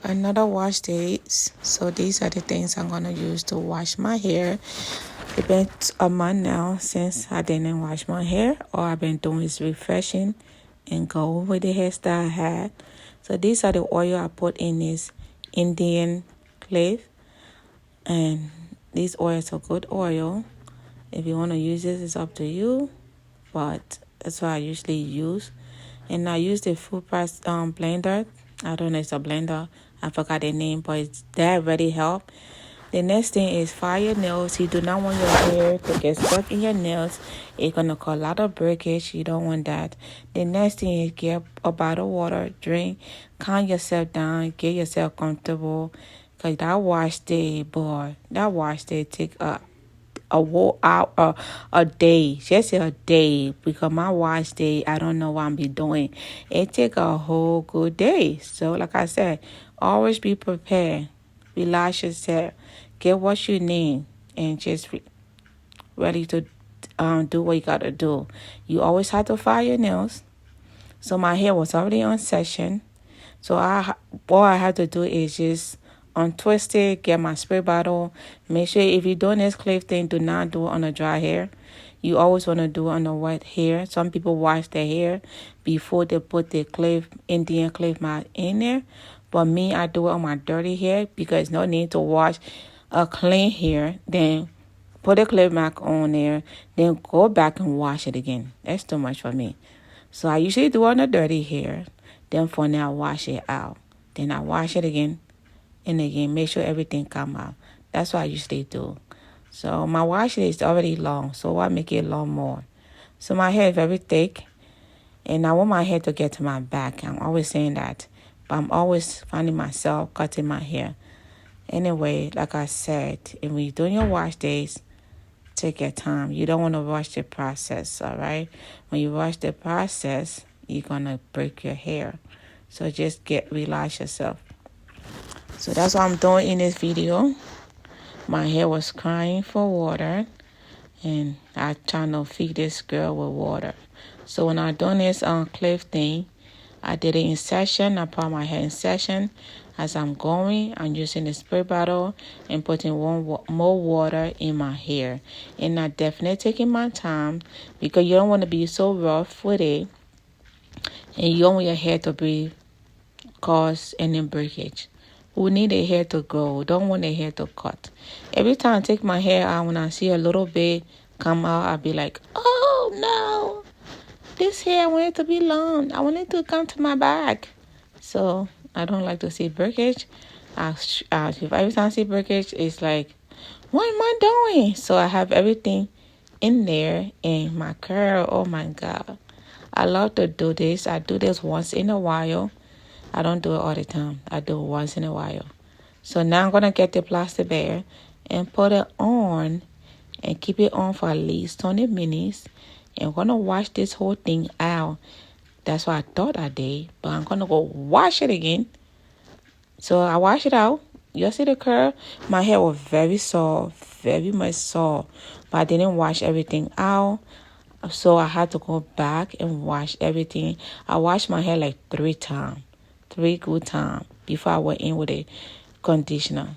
Another wash days. So these are the things I'm gonna use to wash my hair. It's been a month now since I didn't wash my hair. All I've been doing is refreshing and go with the hairstyle I had. So these are the oil I put in this Indian clay, and these oils are good oil. If you want to use this, it's up to you, but that's what I usually use. And I use the full price blender. I don't know if it's a blender. I forgot the name, but that really help. The next thing is file your nails. You do not want your hair to get stuck in your nails. It's going to cause a lot of breakage. You don't want that. The next thing is get a bottle of water, drink, calm yourself down, get yourself comfortable. Because that wash day, boy, that wash day take a whole hour, a day, just a day, because my wash day, I don't know what I'm be doing. It take a whole good day. So like I said, always be prepared. Relax yourself. Get what you need and just ready to do what you got to do. You always have to file your nails. So my hair was already on session. So all I have to do is just untwist it, get my spray bottle. Make sure if you're doing this clip thing, do not do it on a dry hair. You always want to do it on a wet hair. Some people wash their hair before they put the Indian clip mat in there. But me, I do it on my dirty hair because no need to wash a clean hair. Then put a clip mat on there. Then go back and wash it again. That's too much for me. So I usually do it on the dirty hair. Then for now, wash it out. Then I wash it again and again. Make sure everything come out. That's what I usually do. So my wash is already long. So I make it long more. So my hair is very thick. And I want my hair to get to my back. I'm always saying that. But I'm always finding myself cutting my hair. Anyway, like I said, if you're doing your wash days, take your time. You don't want to rush the process, all right? When you rush the process, you're going to break your hair. So just relax yourself. So that's what I'm doing in this video. My hair was crying for water, and I trying to feed this girl with water. So when I'm doing this clip thing, I did it in session. I put my hair in session. As I'm going, I'm using the spray bottle and putting more water in my hair. And I'm definitely taking my time because you don't want to be so rough with it. And you don't want your hair to be cause any breakage. We need the hair to grow. We don't want the hair to cut. Every time I take my hair out, when I see a little bit come out, I'll be like, oh no, this hair I want it to be long. I want it to come to my back. So I don't like to see breakage. If every time I see breakage, it's like, what am I doing? So I have everything in there and my curl. Oh my God. I love to do this. I do this once in a while. I don't do it all the time. I do it once in a while. So now I'm going to get the plastic bag and put it on and keep it on for at least 20 minutes. And I'm going to wash this whole thing out. That's what I thought I did. But I'm going to go wash it again. So I wash it out. You see the curl? My hair was very soft. Very much soft. But I didn't wash everything out. So I had to go back and wash everything. I washed my hair like 3 times. 3 good times before I went in with a conditioner.